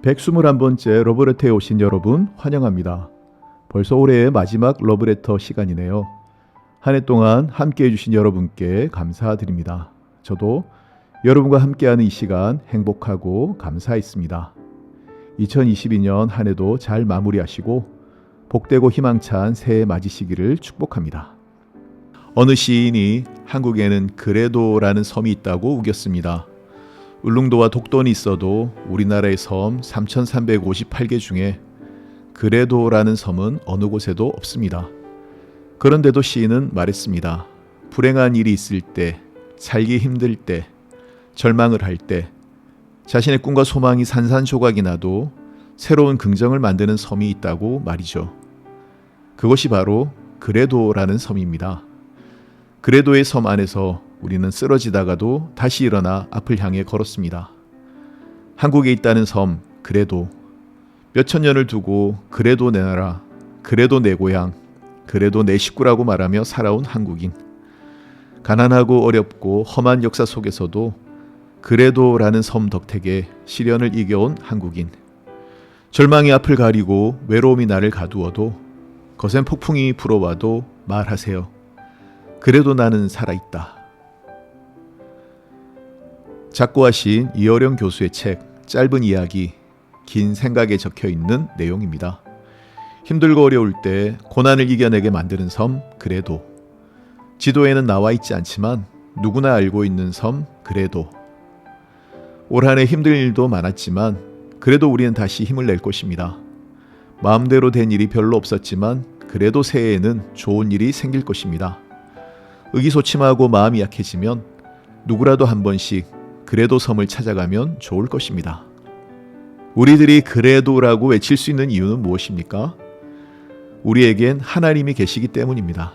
121번째 러브레터에 오신 여러분 환영합니다. 벌써 올해의 마지막 러브레터 시간이네요. 한 해 동안 함께해 주신 여러분께 감사드립니다. 저도 여러분과 함께하는 이 시간 행복하고 감사했습니다. 2022년 한 해도 잘 마무리하시고 복되고 희망찬 새해 맞으시기를 축복합니다. 어느 시인이 한국에는 그래도라는 섬이 있다고 우겼습니다. 울릉도와 독도는 있어도 우리나라의 섬 3,358개 중에 그래도라는 섬은 어느 곳에도 없습니다. 그런데도 시인은 말했습니다. 불행한 일이 있을 때, 살기 힘들 때, 절망을 할 때, 자신의 꿈과 소망이 산산조각이 나도 새로운 긍정을 만드는 섬이 있다고 말이죠. 그것이 바로 그래도라는 섬입니다. 그래도의 섬 안에서 우리는 쓰러지다가도 다시 일어나 앞을 향해 걸었습니다. 한국에 있다는 섬 그래도, 몇천 년을 두고 그래도 내 나라, 그래도 내 고향, 그래도 내 식구라고 말하며 살아온 한국인. 가난하고 어렵고 험한 역사 속에서도 그래도라는 섬 덕택에 시련을 이겨온 한국인. 절망이 앞을 가리고 외로움이 나를 가두어도 거센 폭풍이 불어와도 말하세요. 그래도 나는 살아있다. 작고와 시인 이어령 교수의 책 짧은 이야기, 긴 생각에 적혀있는 내용입니다. 힘들고 어려울 때 고난을 이겨내게 만드는 섬 그래도. 지도에는 나와 있지 않지만 누구나 알고 있는 섬 그래도. 올 한 해 힘든 일도 많았지만 그래도 우리는 다시 힘을 낼 것입니다. 마음대로 된 일이 별로 없었지만 그래도 새해에는 좋은 일이 생길 것입니다. 의기소침하고 마음이 약해지면 누구라도 한 번씩 그래도 섬을 찾아가면 좋을 것입니다. 우리들이 그래도라고 외칠 수 있는 이유는 무엇입니까? 우리에겐 하나님이 계시기 때문입니다.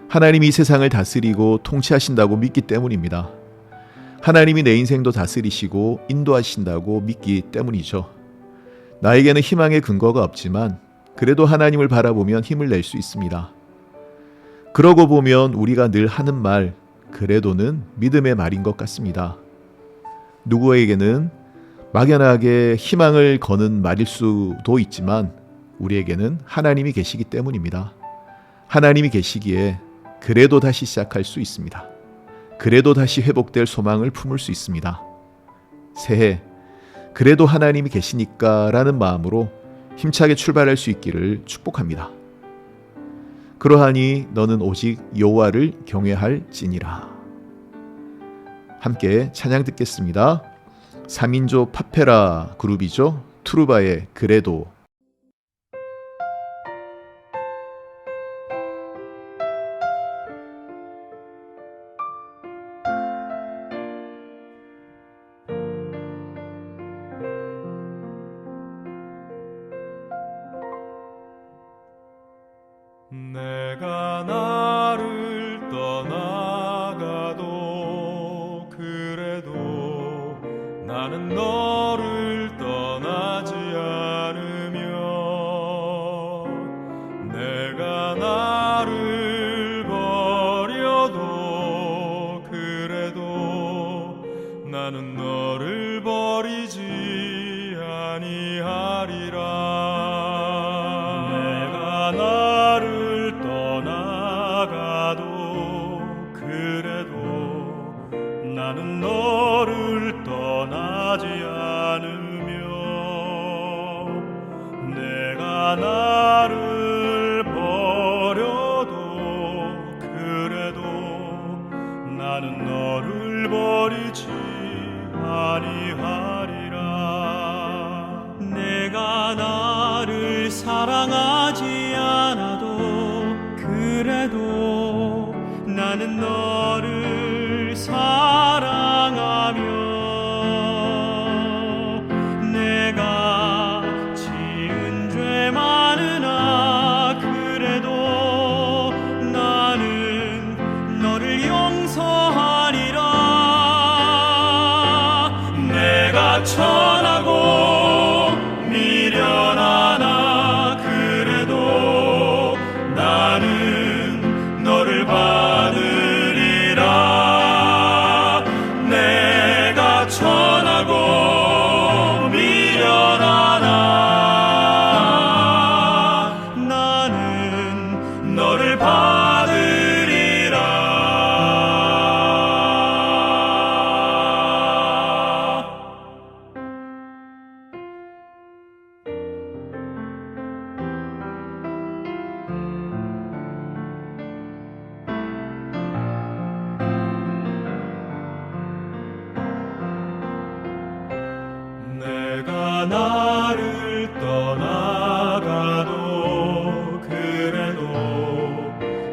하나님이 이 세상을 다스리고 통치하신다고 믿기 때문입니다. 하나님이 내 인생도 다스리시고 인도하신다고 믿기 때문이죠. 나에게는 희망의 근거가 없지만 그래도 하나님을 바라보면 힘을 낼 수 있습니다. 그러고 보면 우리가 늘 하는 말, 그래도는 믿음의 말인 것 같습니다. 누구에게는 막연하게 희망을 거는 말일 수도 있지만 우리에게는 하나님이 계시기 때문입니다. 하나님이 계시기에 그래도 다시 시작할 수 있습니다. 그래도 다시 회복될 소망을 품을 수 있습니다. 새해, 그래도 하나님이 계시니까 라는 마음으로 힘차게 출발할 수 있기를 축복합니다. 그러하니 너는 오직 여호와를 경외할지니라. 함께 찬양 듣겠습니다. 3인조 파페라 그룹이죠. 투르바의 그래도. 내가 나를 떠나가도 그래도 나는 너를 떠나지 않으며 내가 나를 버려도 그래도 나는 너를 버리지 아니하리라. 내가 나를 떠나가도 그래도 나는 너를 떠나지 않으며 내가 나를 버려도 그래도 나는 너를 버리지 아니하리라. 내가 나를 사랑하지 않아도 그래도 나는 너를 사랑하며 내가 지은 죄 많으나 그래도 나는 너를 용서하리라. 내가 천하고 미련하나 그래도 나는 너를 받으리라. 내가 천하고 미련하나 나를 떠나가도 그래도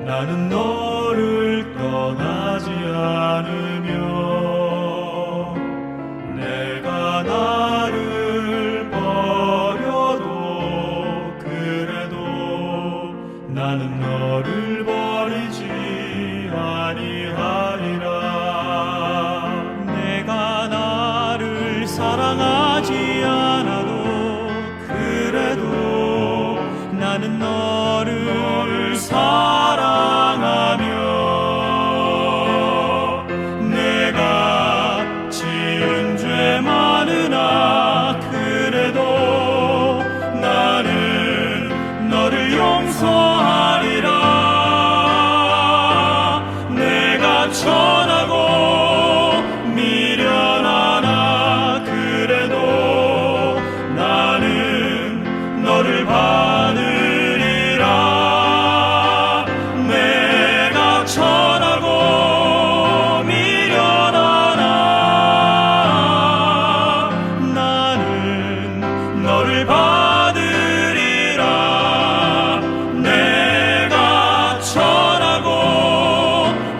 나는 너를 떠나지 않으며 내가 나를 버려도 그래도 나는 너를 버리지 아니하리라. 내가 나를 사랑하지 않아도 그래도 나는 너를 사랑하며 내가 지은 죄 많으나 그래도 나는 너를 용서하리라. 내가 천하고 미련하나 그래도 나는 너를 받으리라. 내가 천하고 미련하나 나는 너를 받으리라. 내가 천하고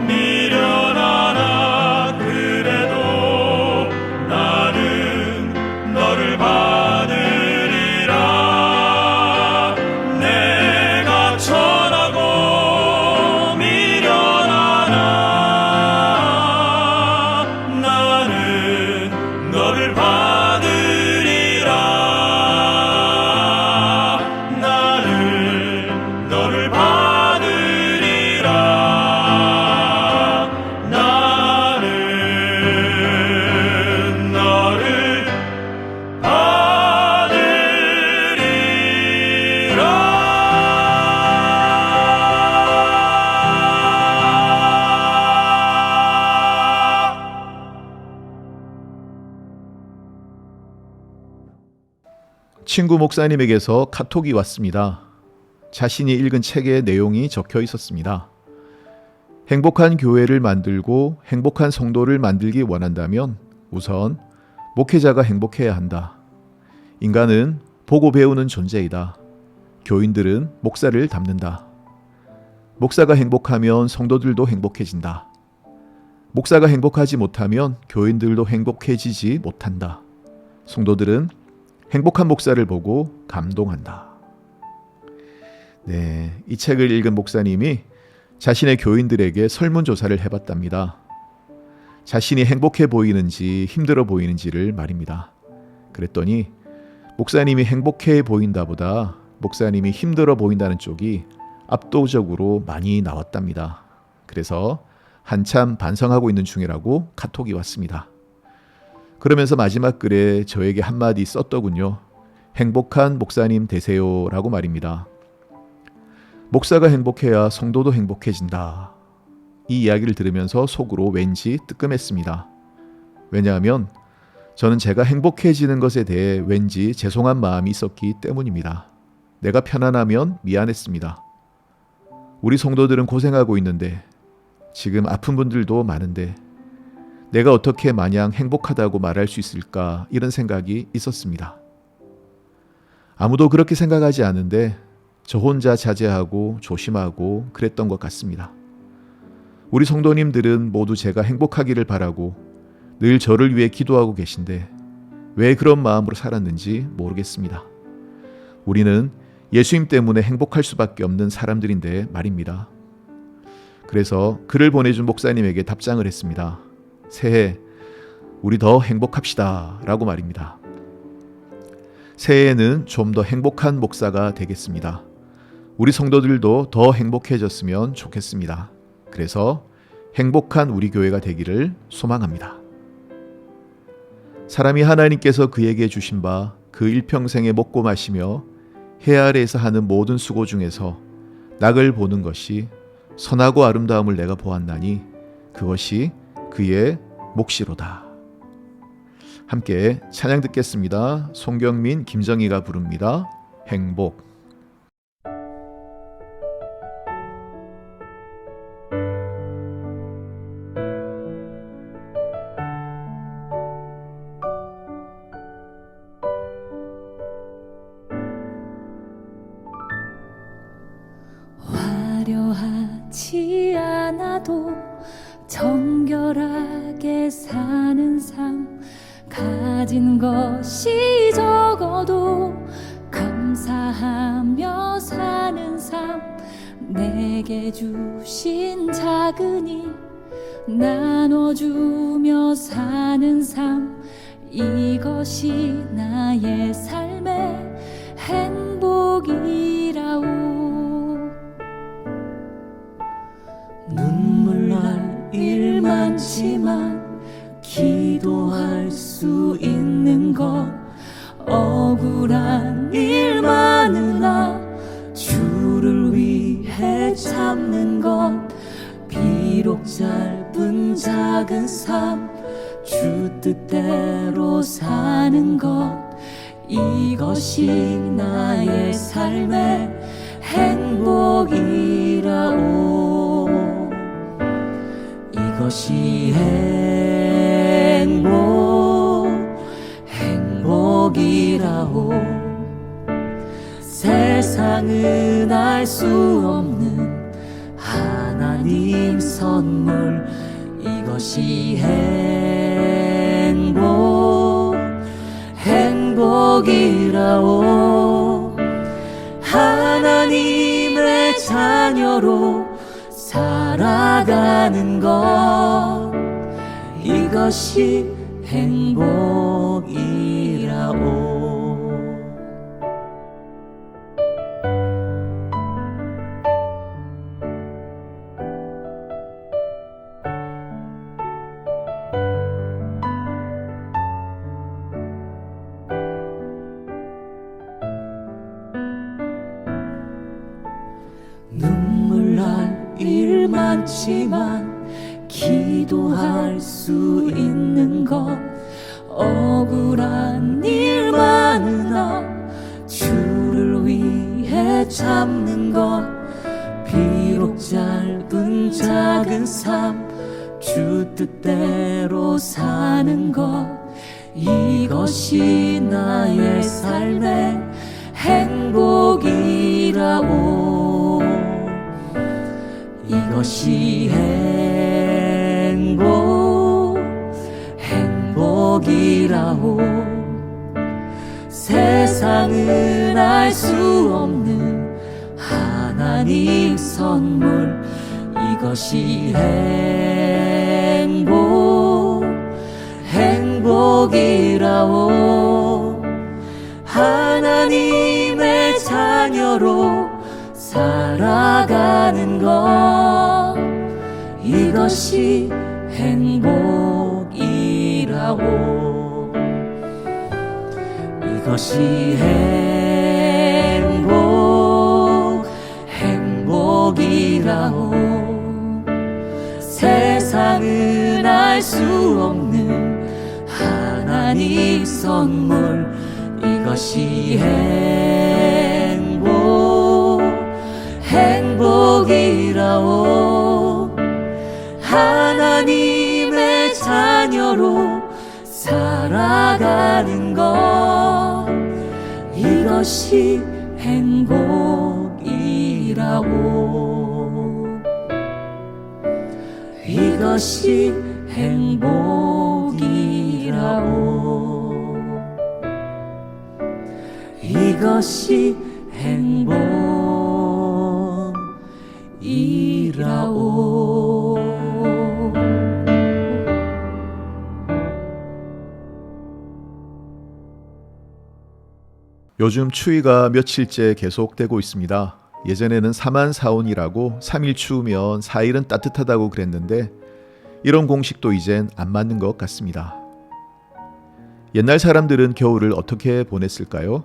미련하나 그래도 나는 너를 받으리라. 내가 천하고 미련하나 나는 너를 받으리라. 나는 너를 받으리라. 나는 너를 받으리라. 친구 목사님에게서 카톡이 왔습니다. 자신이 읽은 책에 내용이 적혀 있었습니다. 행복한 교회를 만들고 행복한 성도를 만들기 원한다면 우선 목회자가 행복해야 한다. 인간은 보고 배우는 존재이다. 교인들은 목사를 닮는다. 목사가 행복하면 성도들도 행복해진다. 목사가 행복하지 못하면 교인들도 행복해지지 못한다. 성도들은 행복한 목사를 보고 감동한다. 네, 이 책을 읽은 목사님이 자신의 교인들에게 설문조사를 해봤답니다. 자신이 행복해 보이는지 힘들어 보이는지를 말입니다. 그랬더니 목사님이 행복해 보인다보다 목사님이 힘들어 보인다는 쪽이 압도적으로 많이 나왔답니다. 그래서 한참 반성하고 있는 중이라고 카톡이 왔습니다. 그러면서 마지막 글에 저에게 한마디 썼더군요. 행복한 목사님 되세요 라고 말입니다. 목사가 행복해야 성도도 행복해진다. 이 이야기를 들으면서 속으로 왠지 뜨끔했습니다. 왜냐하면 저는 제가 행복해지는 것에 대해 왠지 죄송한 마음이 있었기 때문입니다. 내가 편안하면 미안했습니다. 우리 성도들은 고생하고 있는데 지금 아픈 분들도 많은데 내가 어떻게 마냥 행복하다고 말할 수 있을까 이런 생각이 있었습니다. 아무도 그렇게 생각하지 않은데 저 혼자 자제하고 조심하고 그랬던 것 같습니다. 우리 성도님들은 모두 제가 행복하기를 바라고 늘 저를 위해 기도하고 계신데 왜 그런 마음으로 살았는지 모르겠습니다. 우리는 예수님 때문에 행복할 수밖에 없는 사람들인데 말입니다. 그래서 글을 보내준 목사님에게 답장을 했습니다. 새해 우리 더 행복합시다 라고 말입니다. 새해에는 좀 더 행복한 목사가 되겠습니다. 우리 성도들도 더 행복해졌으면 좋겠습니다. 그래서 행복한 우리 교회가 되기를 소망합니다. 사람이 하나님께서 그에게 주신 바 그 일평생에 먹고 마시며 해 아래에서 하는 모든 수고 중에서 낙을 보는 것이 선하고 아름다움을 내가 보았나니 그것이 그의 몫이로다. 함께 찬양 듣겠습니다. 송경민, 김정희가 부릅니다. 행복. 가진 것이 적어도 감사하며 사는 삶, 내게 주신 작은 일 나눠주며 사는 삶, 이것이 나의 삶의 행복이라오. 눈물 날 일 많지만 기도할 수 있는 것, 억울한 일 많으나 주를 위해 참는 것, 비록 짧은 작은 삶 주 뜻대로 사는 것, 이것이 나의 삶의 행복이라오. 이것이 행복이라오. 세상은 알 수 없는 하나님 선물, 이것이 행복이라오. 하나님의 자녀로 살아가는 것, 이것이 행복이라오. 눈물 날 일 많지만 기도할 수 있는 것, 억울한 일 많으나 주를 위해 참는 것, 비록 짧은 작은 삶 주 뜻대로 사는 것, 이것이 나의 삶의 행복이라오. 이것이 행복이라오. 세상은 알 수 없는 하나님 선물, 이것이 행복이라오. 하나님의 자녀로 살아가는 것, 이것이 행복이라오. 이것이 행복이라오. 세상은 알 수 없는 하나님 선물, 이것이 행복이라오. 하나님의 자녀로 살아가는 것, 이것이 행복이라오. 이것이 행복이라오. 이것이 행복이라오. 요즘 추위가 며칠째 계속되고 있습니다. 예전에는 4만 4온이라고 3일 추우면 4일은 따뜻하다고 그랬는데 이런 공식도 이젠 안 맞는 것 같습니다. 옛날 사람들은 겨울을 어떻게 보냈을까요?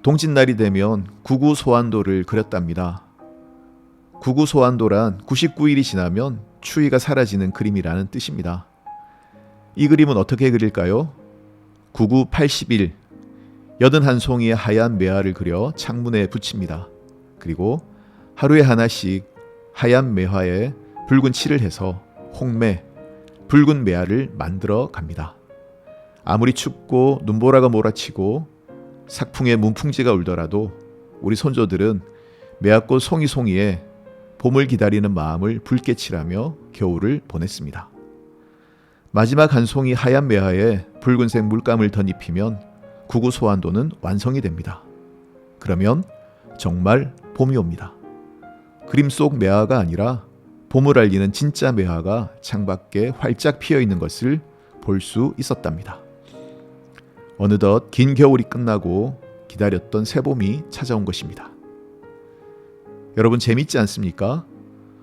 동짓날이 되면 구구소환도를 그렸답니다. 구구소환도란 99일이 지나면 추위가 사라지는 그림이라는 뜻입니다. 이 그림은 어떻게 그릴까요? 99 80일 81송이의 하얀 매화를 그려 창문에 붙입니다. 그리고 하루에 하나씩 하얀 매화에 붉은 칠을 해서 홍매, 붉은 매화를 만들어 갑니다. 아무리 춥고 눈보라가 몰아치고 삭풍에 문풍지가 울더라도 우리 손조들은 매화꽃 송이송이에 봄을 기다리는 마음을 붉게 칠하며 겨울을 보냈습니다. 마지막 한 송이 하얀 매화에 붉은색 물감을 덧입히면 구구소환도는 완성이 됩니다. 그러면 정말 봄이 옵니다. 그림 속 매화가 아니라 봄을 알리는 진짜 매화가 창밖에 활짝 피어 있는 것을 볼 수 있었답니다. 어느덧 긴 겨울이 끝나고 기다렸던 새봄이 찾아온 것입니다. 여러분 재밌지 않습니까?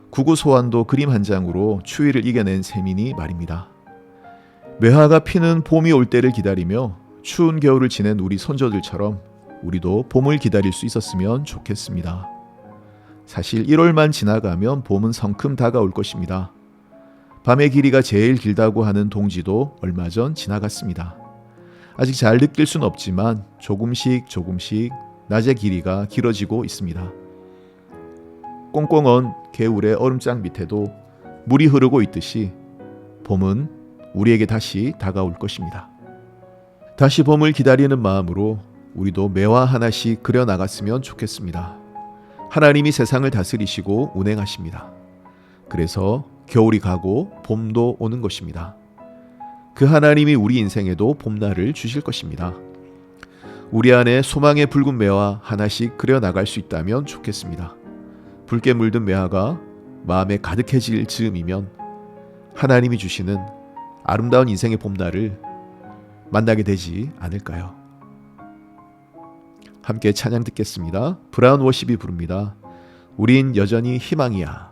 구구소환도 그림 한 장으로 추위를 이겨낸 셈이니 말입니다. 매화가 피는 봄이 올 때를 기다리며 추운 겨울을 지낸 우리 손조들처럼 우리도 봄을 기다릴 수 있었으면 좋겠습니다. 사실 1월만 지나가면 봄은 성큼 다가올 것입니다. 밤의 길이가 제일 길다고 하는 동지도 얼마 전 지나갔습니다. 아직 잘 느낄 순 없지만 조금씩 낮의 길이가 길어지고 있습니다. 꽁꽁언 개울의 얼음장 밑에도 물이 흐르고 있듯이 봄은 우리에게 다시 다가올 것입니다. 다시 봄을 기다리는 마음으로 우리도 매화 하나씩 그려나갔으면 좋겠습니다. 하나님이 세상을 다스리시고 운행하십니다. 그래서 겨울이 가고 봄도 오는 것입니다. 그 하나님이 우리 인생에도 봄날을 주실 것입니다. 우리 안에 소망의 붉은 매화 하나씩 그려나갈 수 있다면 좋겠습니다. 붉게 물든 매화가 마음에 가득해질 즈음이면 하나님이 주시는 아름다운 인생의 봄날을 만나게 되지 않을까요? 함께 찬양 듣겠습니다. 브라운 워십이 부릅니다. 우린 여전히 희망이야.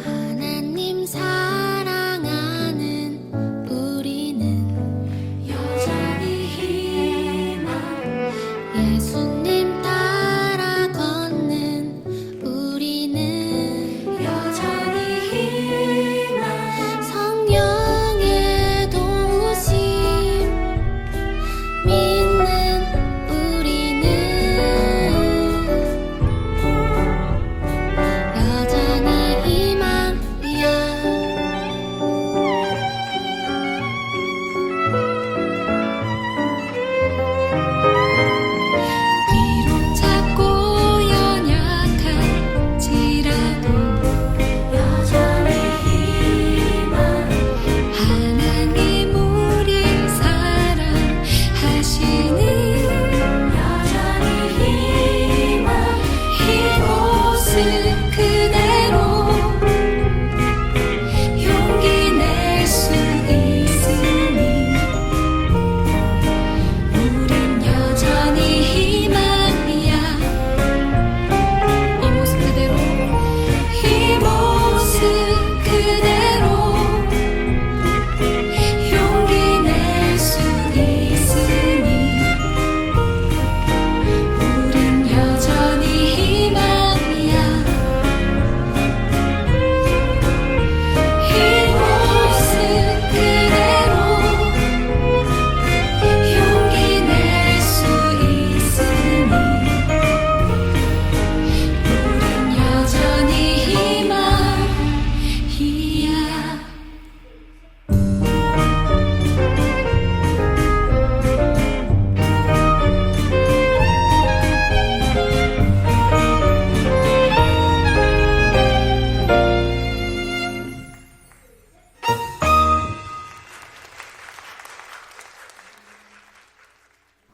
하나님 사랑하는 우리는 여전히 희망 예수님 따라 걷는 우리는 여전히 희망 성령의 도우심 믿는 우리는 여전히 희망이야. 비록 작고 연약할지라도 여전히 희망 하나님 우리 사랑하시는 여전히 희망 이곳은 그대로 용기 낼 수 있으니 우린 여전히 희망이야. 이 모습 그대로 용기 낼 수 있으니 우린 여전히 희망이야. 이곳은 그대로 용기 낼 수 있으니 우린 여전히 희망이야.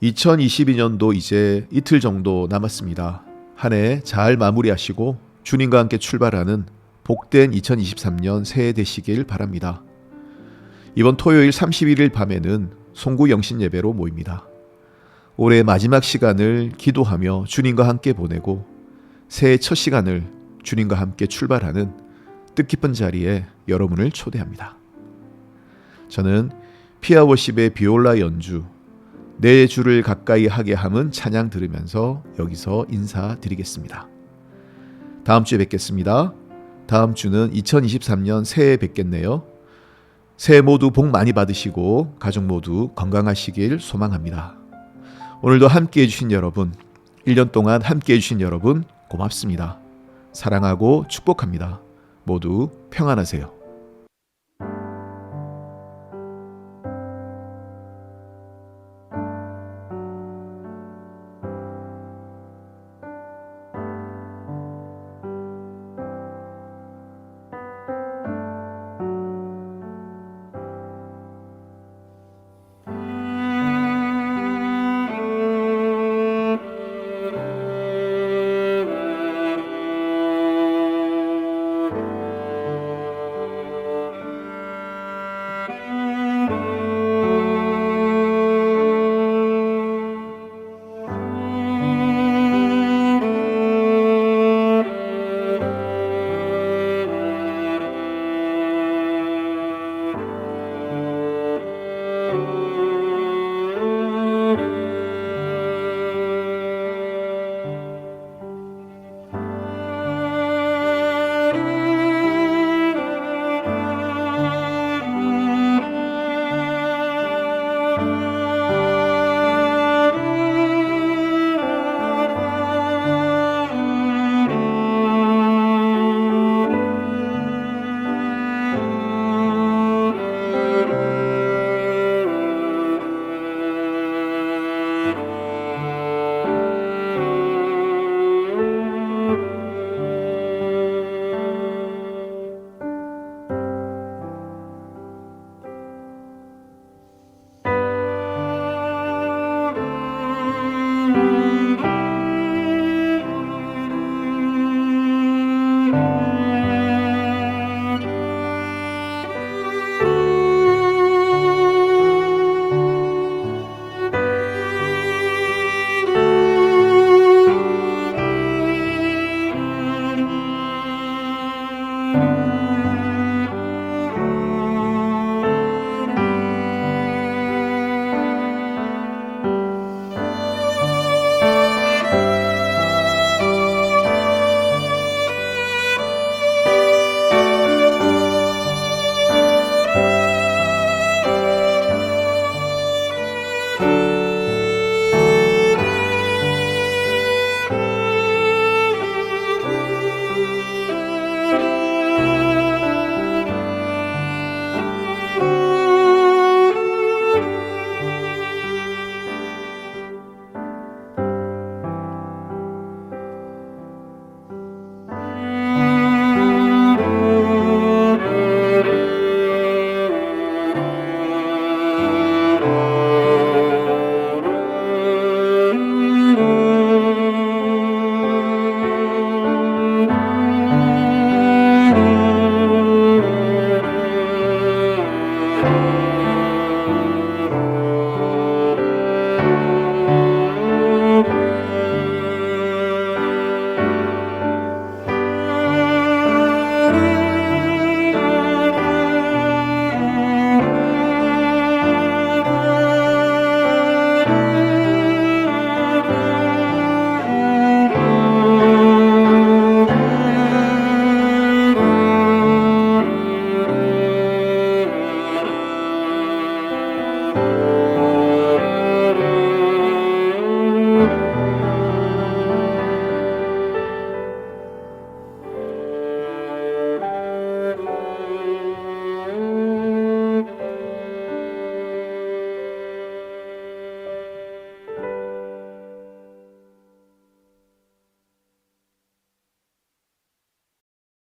(2022년도) 이제 이틀 정도 남았습니다. 한 해 잘 마무리하시고 주님과 함께 출발하는 복된 2023년 새해 되시길 바랍니다. 이번 토요일 31일 밤에는 송구 영신 예배로 모입니다. 올해 마지막 시간을 기도하며 주님과 함께 보내고 새해 첫 시간을 주님과 함께 출발하는 뜻깊은 자리에 여러분을 초대합니다. 저는 피아 워십의 비올라 연주 내 주를 가까이 하게 함은 찬양 들으면서 여기서 인사드리겠습니다. 다음 주에 뵙겠습니다. 다음 주는 2023년 새해 뵙겠네요. 새해 모두 복 많이 받으시고 가족 모두 건강하시길 소망합니다. 오늘도 함께해 주신 여러분, 1년 동안 함께해 주신 여러분 고맙습니다. 사랑하고 축복합니다. 모두 평안하세요.